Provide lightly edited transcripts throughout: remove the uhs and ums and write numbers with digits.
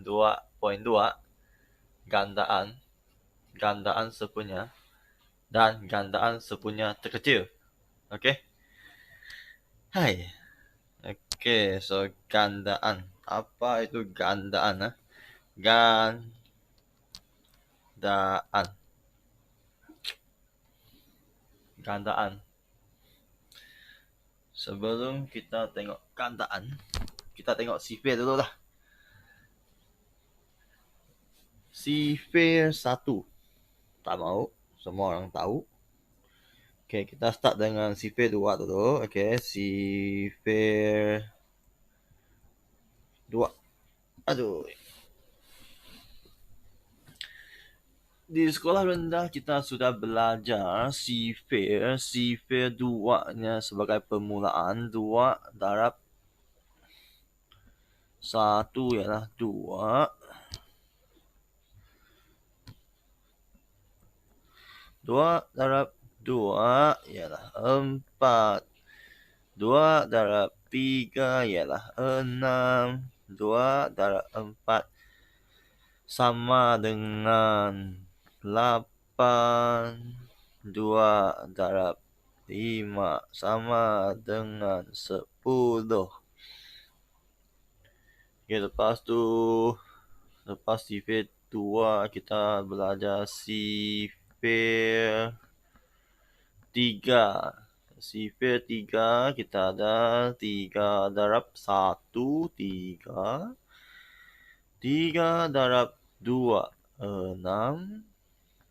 2.2 gandaan sepunya, dan gandaan sepunya terkecil. Oke. Hai. Oke, so gandaan. Apa itu gandaan? Gandaan. Gandaan. Sebelum kita tengok gandaan, kita tengok sifir dulu lah. Sifir 1. Tak mau, semua orang tahu. Oke, kita start dengan sifir 2 dulu. Oke, sifir 2. Aduh. Di sekolah rendah kita sudah belajar sifir 2-nya sebagai permulaan. 2 darab 1 ialah 2. 2 darab 2 ialah 4. 2 darab 3 ialah 6. 2 darab 4 sama dengan 8. 2 darab 5 sama dengan 10. Okay, lepas sifir 2 kita belajar sifir 3. Sifir 3 kita ada 3 darab 1, 3. 3 darab 2, 6.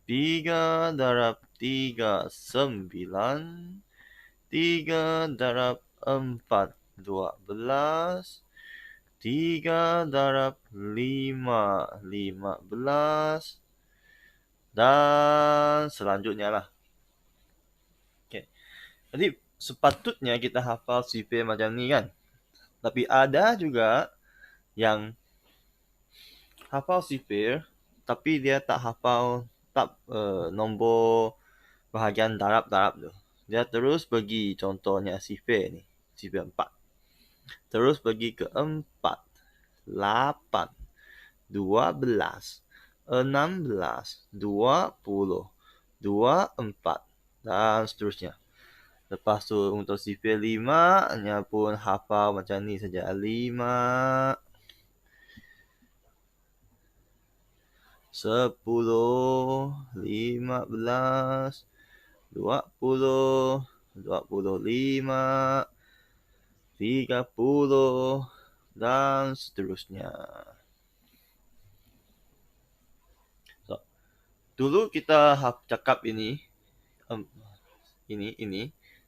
3 darab 3, 9. 3 darab 4, 12. 3 darab 5, 15. Dan selanjutnya lah. Okay. Jadi sepatutnya kita hafal sifir macam ni kan. Tapi ada juga yang hafal sifir tapi dia tak hafal nombor bahagian darab-darab tu. Dia terus pergi, contohnya sifir ni, sifir 4. Terus pergi ke 4, 8, 12, 16, 20, 24 dan seterusnya. Lepas tu untuk sifir 5 nya pun hafal macam ni saja. 5, 10, 15, 20, 25, 30 dan seterusnya. So, dulu kita cakap ini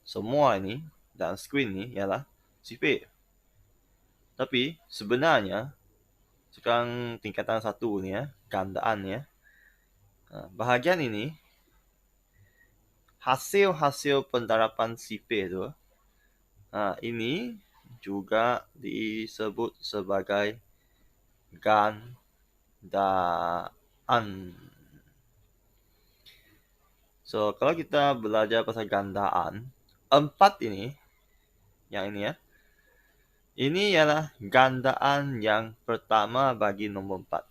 semua ini dan skrin ni ialah sifir. Tapi sebenarnya sekarang tingkatan 1 ni gandaan ya. Bahagian ini hasil pendarapan sifir tu. Ini juga disebut sebagai gandaan. So, kalau kita belajar pasal gandaan, 4 ini, yang ini ya, ini ialah gandaan yang pertama bagi nombor 4.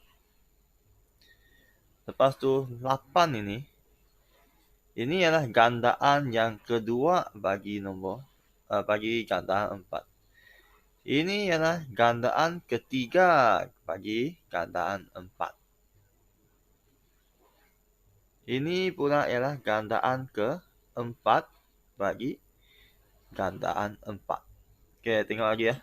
Lepas tu 8 ini ialah gandaan yang kedua bagi gandaan 4. Ini ialah gandaan ketiga bagi gandaan 4. Ini pula ialah gandaan keempat bagi gandaan 4. Okey, tengok lagi ya.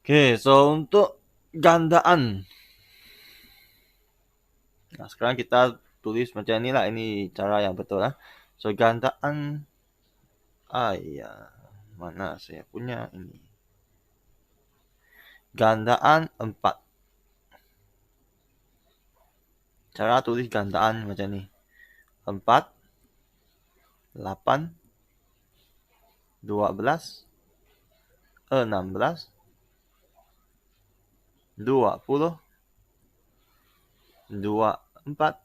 Okey, so untuk gandaan. Sekarang kita tulis macam ni lah. Ini cara yang betul lah. So, gandaan. Mana saya punya ini. Gandaan 4. Cara tulis gandaan macam ni. 4, 8, 12, 16, 20, 24,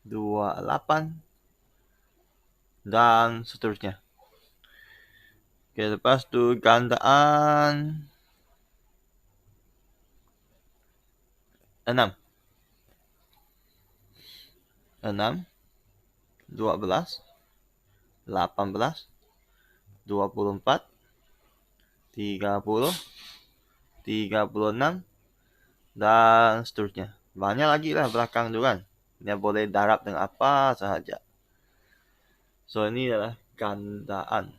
28 dan seterusnya. Oke, lepas tu gandaan 6. 6, 12, 18, 24, 30, 36, dan seterusnya. Banyak lagi lah belakang tu kan. Dia boleh darab dengan apa sahaja. So, ini adalah gandaan.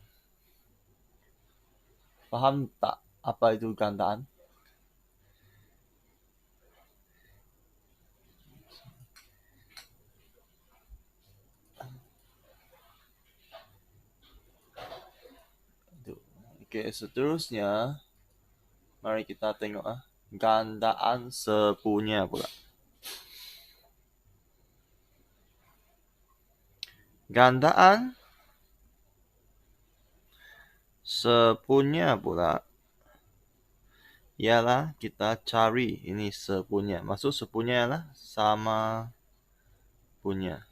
Faham tak apa itu gandaan? Oke, seterusnya mari kita tengok gandaan sepunya pula. Gandaan sepunya pula ialah kita cari ini sepunya. Maksud sepunya ialah sama punya.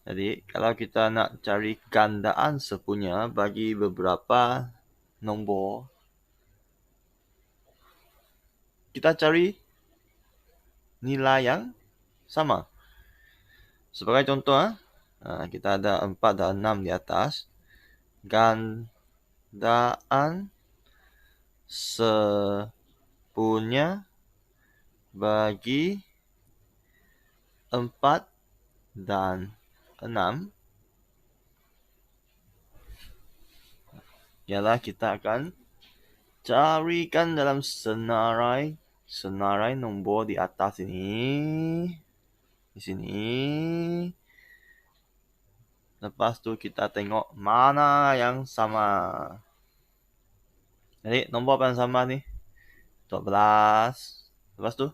Jadi, kalau kita nak cari gandaan sepunya bagi beberapa nombor, kita cari nilai yang sama. Sebagai contoh, kita ada 4 dan 6 di atas. Gandaan sepunya bagi 4 dan 6 ialah kita akan carikan dalam senarai nombor di atas ini, di sini. Lepas tu kita tengok mana yang sama. Jadi nombor apa yang sama ni? 12. Lepas tu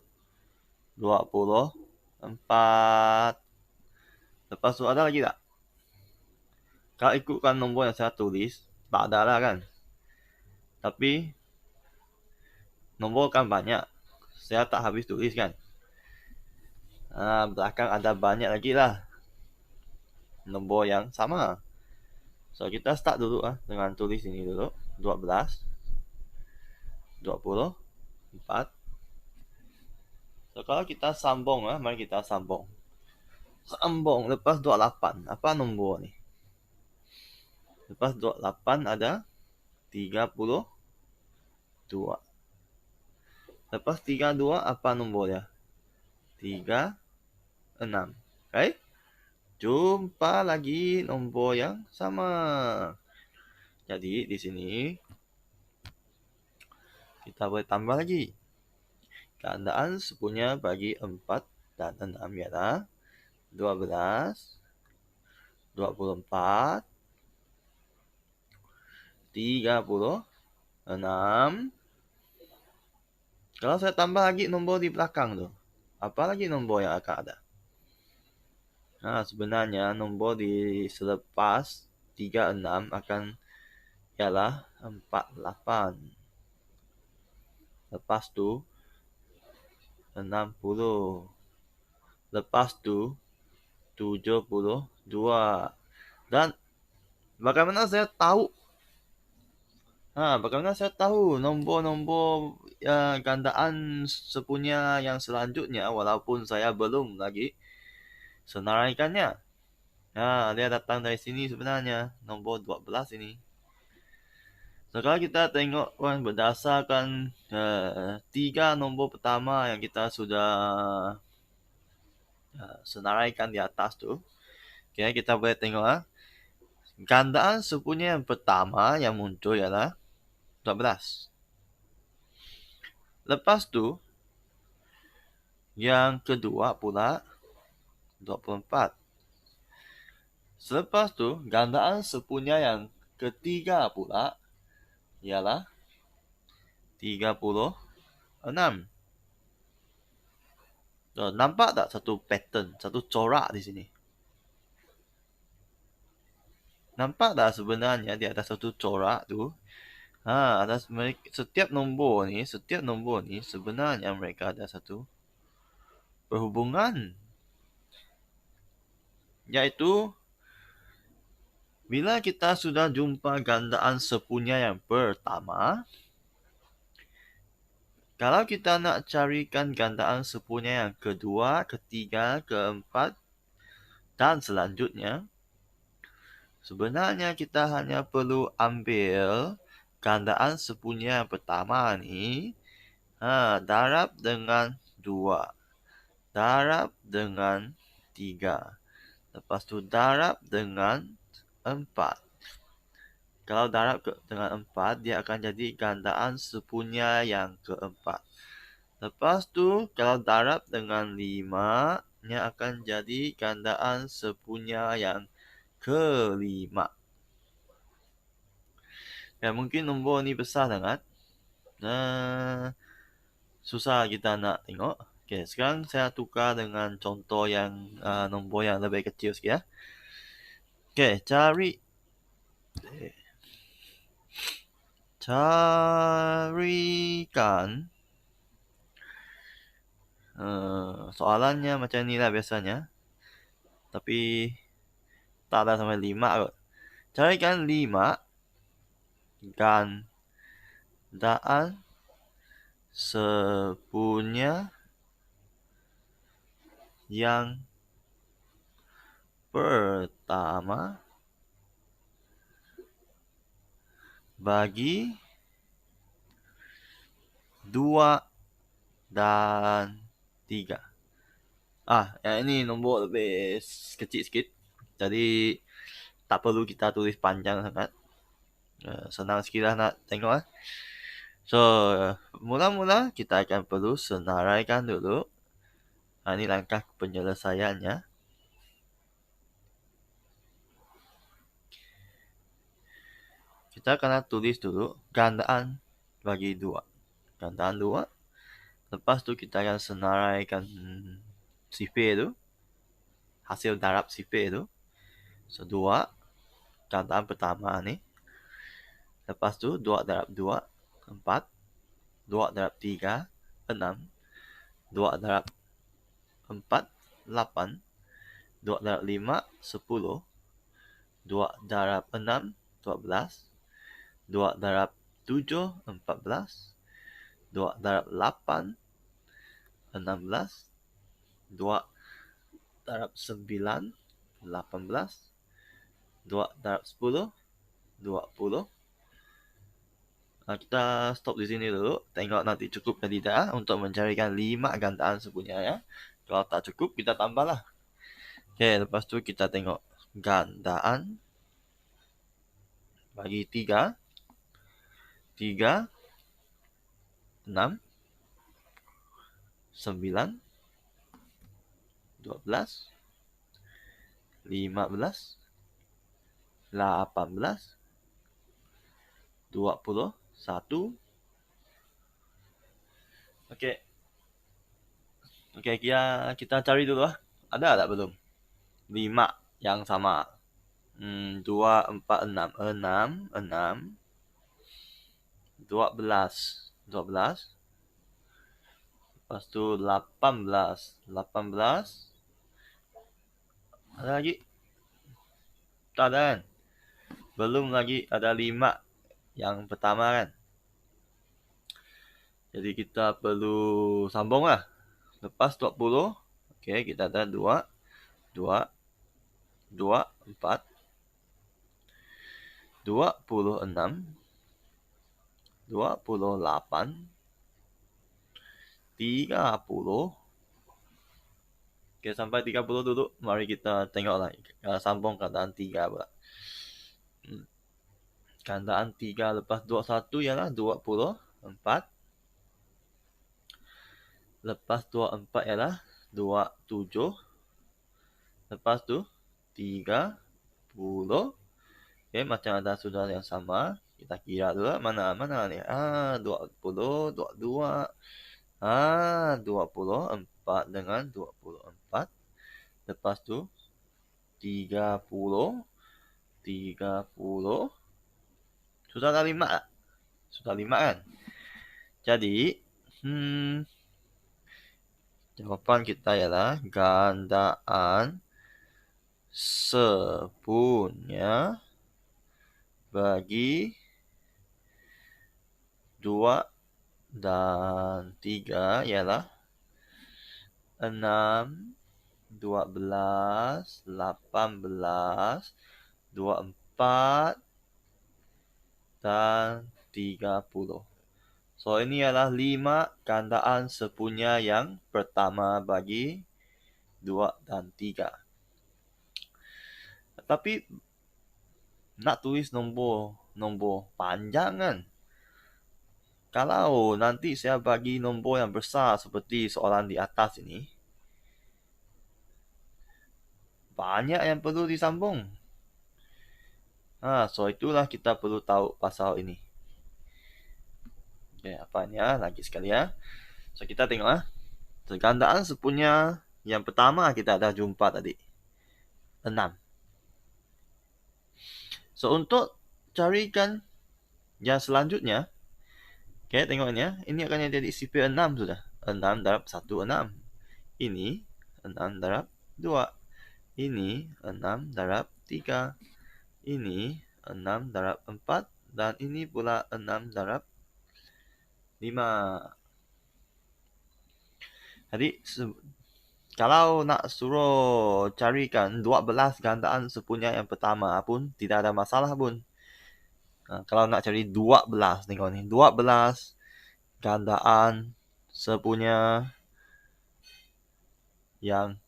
24. Lepas tu ada lagi tak? Kalau ikutkan nombor yang saya tulis, tak ada lah kan. Tapi nombor kan banyak. Saya tak habis tulis kan. Belakang ada banyak lagi lah nombor yang sama. So, kita start dulu dengan tulis ini dulu. 12, 24. So, kalau kita sambung, mari kita sambung. Sambung lepas 28. Apa nombor ni? Lepas 28 ada 32. Lepas 32 apa nombor dia? 36. Okay? Jumpa lagi nombor yang sama. Jadi di sini kita boleh tambah lagi. Gandaan sepunya bagi 4 dan 6 ialah 12, 24, 36. Kalau saya tambah lagi nombor di belakang tu, apa lagi nombor yang akan ada? Sebenarnya nombor di selepas 36 akan ialah 48. Lepas tu 60. Lepas tu 72. Dan bagaimana saya tahu? Bagaimana saya tahu nombor-nombor gandaan sepunya yang selanjutnya walaupun saya belum lagi senaraikannya? Dia datang dari sini sebenarnya, nombor 12 ini. Sekarang kita tengok berdasarkan 3 nombor pertama yang kita sudah senaraikan di atas tu. Okay, kita boleh tengok gandaan sepunya yang pertama yang muncul ialah 12. Lepas tu yang kedua pula 24. Selepas tu gandaan sepunya yang ketiga pula ialah 36. Nampak tak satu pattern, satu corak di sini? Nampak tak sebenarnya di atas satu corak tu? Atas setiap nombor ni sebenarnya mereka ada satu perhubungan, iaitu Bila kita sudah jumpa gandaan sepunya yang pertama, kalau kita nak carikan gandaan sepunya yang kedua, ketiga, keempat, dan selanjutnya, sebenarnya kita hanya perlu ambil gandaan sepunya yang pertama ni, darab dengan 2, darab dengan 3, lepas tu darab dengan 4. Kalau darab dengan 4, dia akan jadi gandaan sepunya yang keempat. Lepas tu, kalau darab dengan 5, nya akan jadi gandaan sepunya yang kelima. Ya, mungkin nombor ni besar sangat. Susah kita nak tengok. Okay, sekarang saya tukar dengan contoh yang nombor yang lebih kecil sikit ya. Okay, carikan soalannya macam ni lah biasanya. Tapi tak ada sampai 5 kot. Carikan 5 gandaan sepunya yang pertama bagi 2 dan 3. Yang ini nombor lebih kecil sikit. Jadi tak perlu kita tulis panjang sangat. Senang sikit lah nak tengok. So, mula-mula kita akan perlu senaraikan dulu. Ini langkah penyelesaiannya. Kita akan tulis dulu gandaan bagi 2. Gandaan 2. Lepas tu kita akan senaraikan sifir tu. Hasil darab sifir tu. So, 2. Gandaan pertama ni. Lepas tu 2 darab 2, 4. 2 darab 3, 6. 2 darab 4, 8. 2 darab 5, 10. 2 darab 6, 12. 2 darab 7, 14. 2 darab 8, 16. 2 darab 9, 18. 2 darab 10, 20. Kita stop di sini dulu. Tengok nanti cukup ke tidak untuk mencarikan 5 gandaan sepunya ya. Kalau tak cukup, kita tambahlah. Okay, lepas tu kita tengok gandaan bagi 3. 3, 6, 9, 12, 15, 18, 21. Okey. Okey, kita cari dulu lah. Ada tak belum? 5 yang sama. 2, 4, 6. 6, 6. 12, 12. Lepas tu 18, 18. Ada lagi? Tak ada kan? Belum lagi ada 5 yang pertama kan? Jadi kita perlu sambung lah. Lepas 20. Okey, kita ada 2, 2, 2, 4, 26, 28, 30. Okey, sampai 30 dulu. Mari kita tengok lagi. Sambung gandaan 3 pula. Gandaan 3 lepas 21 ialah 24. Lepas 24 ialah 27. Lepas tu 30. Okey, macam ada sudah yang sama. Kita kira dulu mana ni. 20, 22. 24 dengan 24. Lepas tu 30. 30. Sudah ada 5 tak? Sudah 5 kan? Jadi, jawapan kita ialah gandaan sepunya bagi 2 dan 3 ialah 6, 12, 18, 24, dan 30. So, ini adalah 5 gandaan sepunya yang pertama bagi 2 dan 3. Tapi nak tulis nombor panjang kan? Kalau nanti saya bagi nombor yang besar seperti soalan di atas ini, banyak yang perlu disambung. So itulah kita perlu tahu pasal ini. Okay, apanya lagi sekali ya. So kita tengok gandaan sepunya yang pertama kita dah jumpa tadi. 6. So untuk carikan yang selanjutnya, okay, tengok ini ya. Ini akan jadi sifar 6 sudah. 6 darab 1, 6. Ini 6 darab 2. Ini 6 darab 3. Ini 6 darab 4. Dan ini pula 6 darab 5. Jadi, kalau nak suruh carikan 12 gandaan sepunya yang pertama pun, tidak ada masalah pun. Kalau nak cari 12, tengok ni. 12 gandaan sepunya yang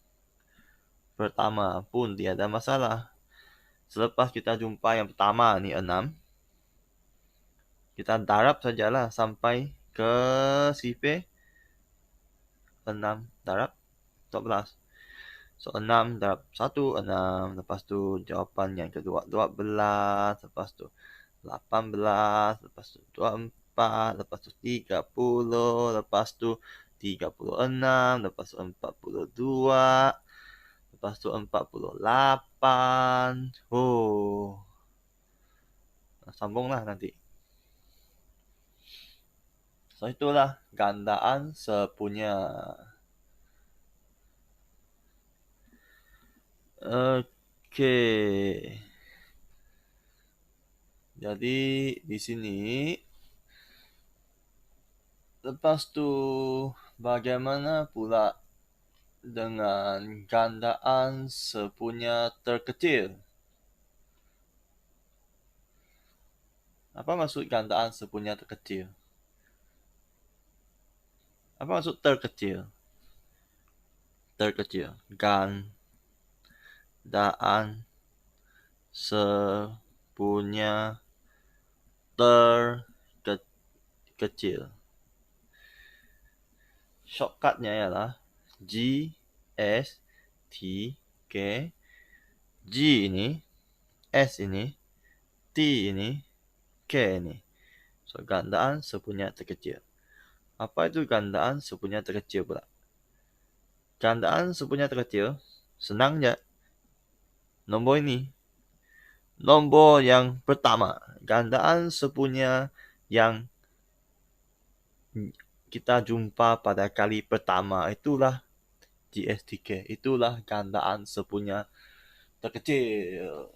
pertama pun tidak ada masalah. Selepas kita jumpa yang pertama ni 6, kita darab sajalah sampai ke sifar 6 darab 12. So 6 darab 1, 6. Lepas tu jawapan yang kedua 12. Lepas tu 18. Lepas tu 24. Lepas tu 30. Lepas tu 36. Lepas tu 42. Lepas tu 48. Sambunglah nanti. So itulah gandaan sepunya. Okey. Jadi di sini lepas tu bagaimana pula dengan gandaan sepunya terkecil? Apa maksud gandaan sepunya terkecil? Apa maksud terkecil? Terkecil. Gandaan sepunya terkecil. Shortcutnya ialah G, S, T, K. G ini, S ini, T ini, K ini. So, gandaan sepunya terkecil. Apa itu gandaan sepunya terkecil pula? Gandaan sepunya terkecil, senang je. Nombor ini. Nombor yang pertama. Gandaan sepunya yang kita jumpa pada kali pertama. Itulah GSTK. Itulah gandaan sepunya terkecil.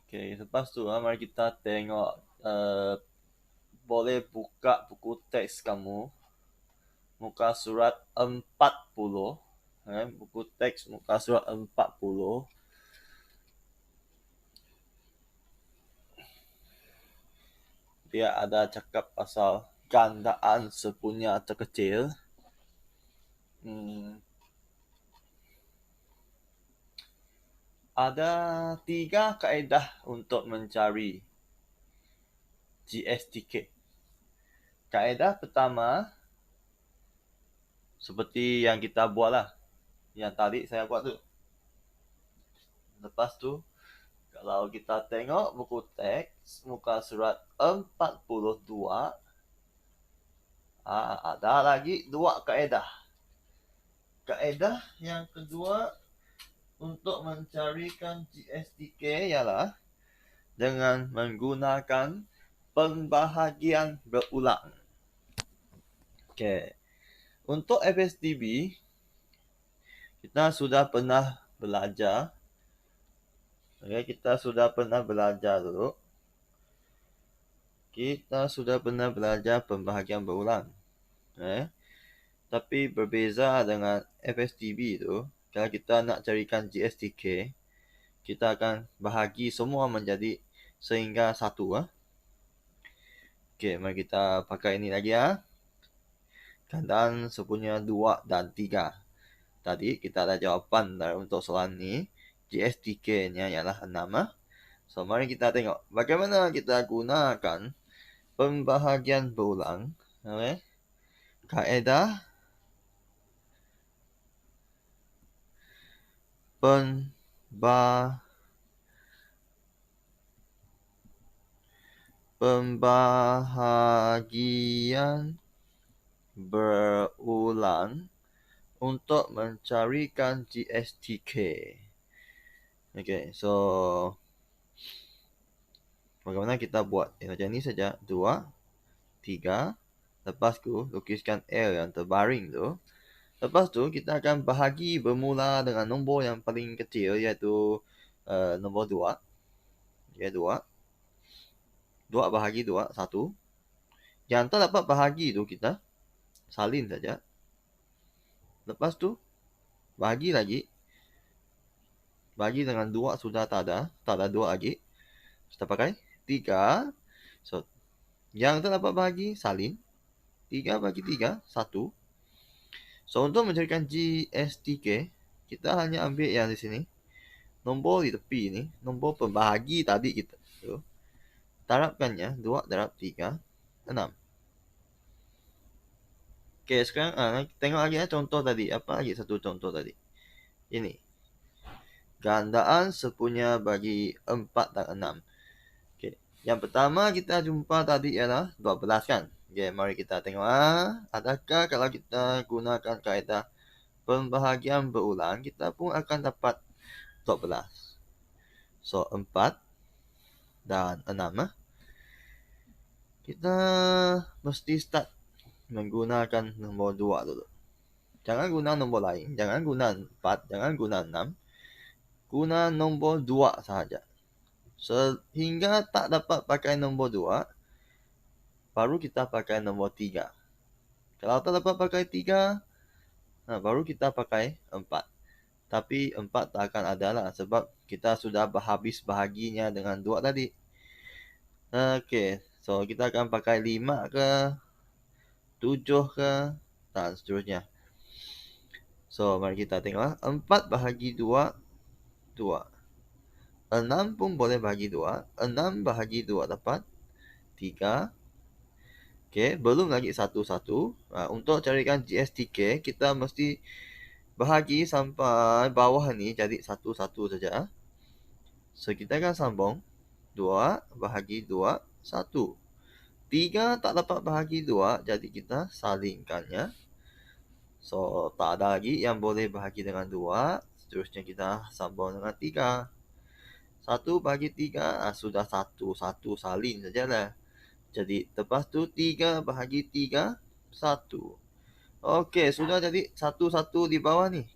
Okay, lepas tu mari kita tengok. Boleh buka buku teks kamu. Muka surat 40. Buku teks muka surat 40. Dia ada cakap pasal gandaan sepunya terkecil. Ada 3 kaedah untuk mencari GSTK. Kaedah pertama, seperti yang kita buat lah. Yang tadi saya buat tu. Lepas tu, kalau kita tengok buku teks, muka surat 42, ada lagi 2 kaedah. Kaedah yang kedua untuk mencarikan GSTK ialah dengan menggunakan pembahagian berulang. Okay. Untuk FSDB, kita sudah pernah belajar Oke, kita sudah pernah belajar dulu. Kita sudah pernah belajar pembahagian berulang. Tapi berbeza dengan FSTB itu, kalau kita nak carikan GSTK, kita akan bahagi semua menjadi sehingga satu. Oke, mari kita pakai ini lagi ya. Gandaan sepunya 2 dan 3. Tadi kita ada jawapan untuk soalan ini. GSTK-nya ialah 6. So, mari kita tengok bagaimana kita gunakan pembahagian berulang. Okay. Kaedah pembahagian berulang untuk mencarikan GSTK. Okay, so bagaimana kita buat? Macam ini saja. 2, 3. Lepas tu, lukiskan L yang terbaring tu. Lepas tu, kita akan bahagi bermula dengan nombor yang paling kecil, iaitu nombor 2. Ya, 2. 2 bahagi 2, 1. Yang tak dapat bahagi tu kita salin saja. Lepas tu, bahagi lagi. Bahagi dengan 2 sudah tak ada 2 lagi. Kita pakai 3. So, yang tak dapat bahagi, salin. 3 bagi 3, 1. So, untuk mencarikan GSTK, kita hanya ambil yang di sini. Nombor di tepi ini, nombor pembahagi tadi kita. So, darabkannya, 2 darab 3, 6. Oke, sekarang tengok lagi ya contoh tadi. Apa lagi satu contoh tadi? Ini. Gandaan sepunya bagi 4 dan 6. Okay. Yang pertama kita jumpa tadi ialah 12 kan? Okay, mari kita tengok. Adakah kalau kita gunakan kaedah pembahagian berulang, kita pun akan dapat 12. So, 4 dan 6. Kita mesti start menggunakan nombor 2 dulu. Jangan guna nombor lain. Jangan guna 4. Jangan guna 6. Guna nombor 2 sahaja. Sehingga tak dapat pakai nombor 2, baru kita pakai nombor 3. Kalau tak dapat pakai 3, baru kita pakai 4. Tapi 4 tak akan ada lah sebab kita sudah habis bahaginya dengan 2 tadi. Okey, so kita akan pakai 5 ke, 7 ke, dan seterusnya. So, mari kita tengok. 4 bahagi 2, 2. 6 pun boleh bahagi 2. 6 bahagi 2 dapat 3. Okey, belum lagi 1, 1. Untuk carikan GSTK, kita mesti bahagi sampai bawah ni jadi 1, 1 saja. So, kita akan sambung. 2 bahagi 2, 1. 3 tak dapat bahagi 2, jadi kita salingkannya. So, tak ada lagi yang boleh bahagi dengan 2. Seterusnya kita sambung dengan 3. 1 bahagi 3, sudah 1, 1 salin sajalah. Jadi, lepas tu 3 bahagi 3, 1. Okey, sudah jadi 1, 1 di bawah ni.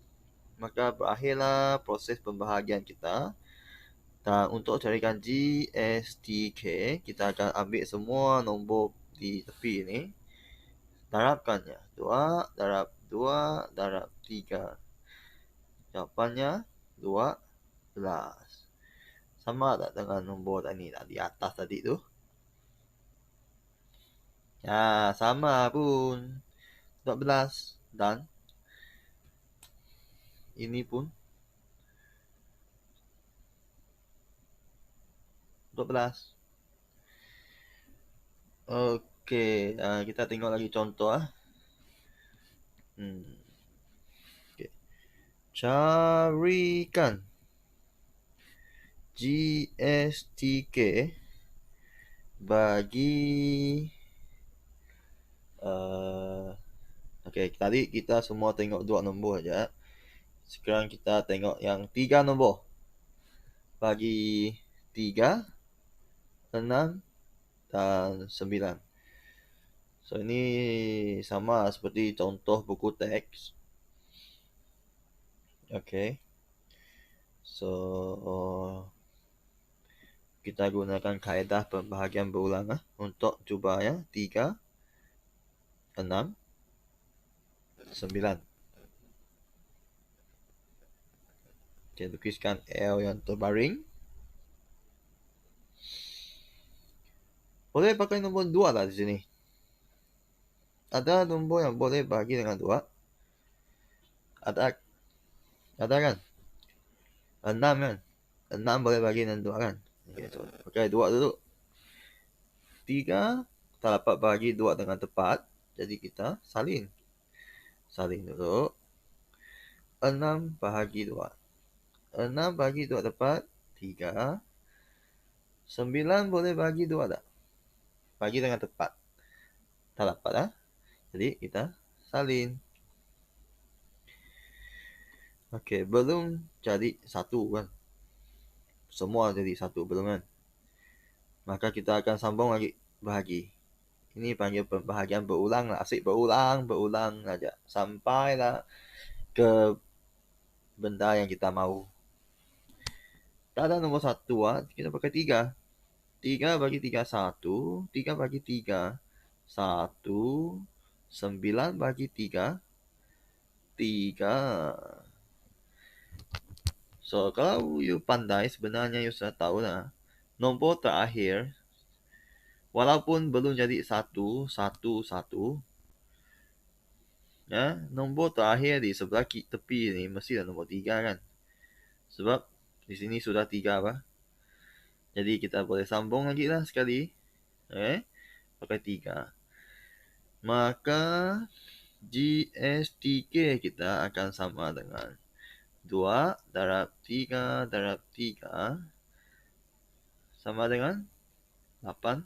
Maka berakhirlah proses pembahagian kita. Dan untuk carikan GSTK, kita akan ambil semua nombor di tepi ini. Darabkannya. 2 darab 2 darab 3. Jawapannya 12. Sama tak dengan nombor tadi di atas tadi tu? Ya, sama pun. 12. Dan ini pun 12. Okey, kita tengok lagi contoh. Okay. Carikan GSTK bagi okey, tadi kita semua tengok 2 nombor saja. Sekarang kita tengok yang 3 nombor. Bagi 3, 6 dan 9. So, ini sama seperti contoh buku teks. Okey. So, Kita gunakan kaedah pembahagian berulang untuk cuba ya. 3, 6, 9. Kita lukiskan L yang terbaring. Boleh pakai nombor 2 lah di sini. Ada nombor yang boleh bagi dengan 2? Ada kan? 6 kan? 6 boleh bagi dengan 2 kan? Okay, so pakai 2 dulu. 3 tak dapat bagi 2 dengan tepat. Jadi kita salin. Salin dulu. 6 bahagi 2. 6 bagi 2 tepat. 3. 9 boleh bagi 2 tak? Bagi dengan tepat. Tak dapat lah. Jadi kita salin. Okey, belum jadi 1 kan? Semua jadi 1 belum kan? Maka kita akan sambung lagi bahagi. Ini panggil pembahagian berulang lah. Asyik berulang saja. Sampailah ke benda yang kita mahu. Tak ada nombor 1 kita pakai 3. 3 bagi 3, 1. 3 bagi 3, 1. 9 bagi 3, 3. So, kalau you pandai, sebenarnya you sudah tahu lah. Nombor terakhir, walaupun belum jadi 1, 1, 1. Ya, nombor terakhir di sebelah tepi ni mesti ada nombor 3 kan? Sebab di sini sudah 3 apa? Jadi kita boleh sambung lagi lah sekali. Pakai 3. Maka GSTK kita akan sama dengan 2 darab 3 darab 3 sama dengan 18.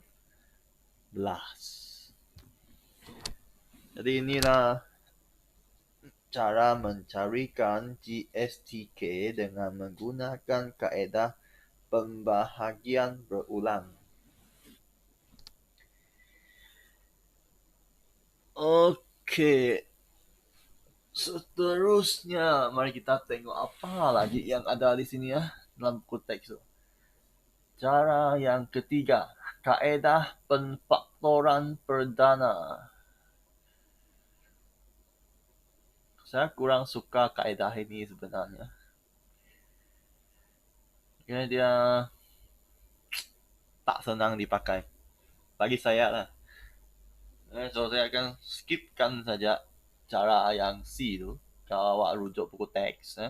Jadi inilah cara mencarikan GSTK dengan menggunakan kaedah pembahagian berulang. Okey. Seterusnya, mari kita tengok apa lagi yang ada di sini ya dalam buku teks tu. Cara yang ketiga, kaedah penfaktoran perdana. Saya kurang suka kaedah ini sebenarnya. Kerana dia tak senang dipakai. Bagi saya lah. So, saya akan skipkan saja cara yang C tu. Kalau awak rujuk buku teks.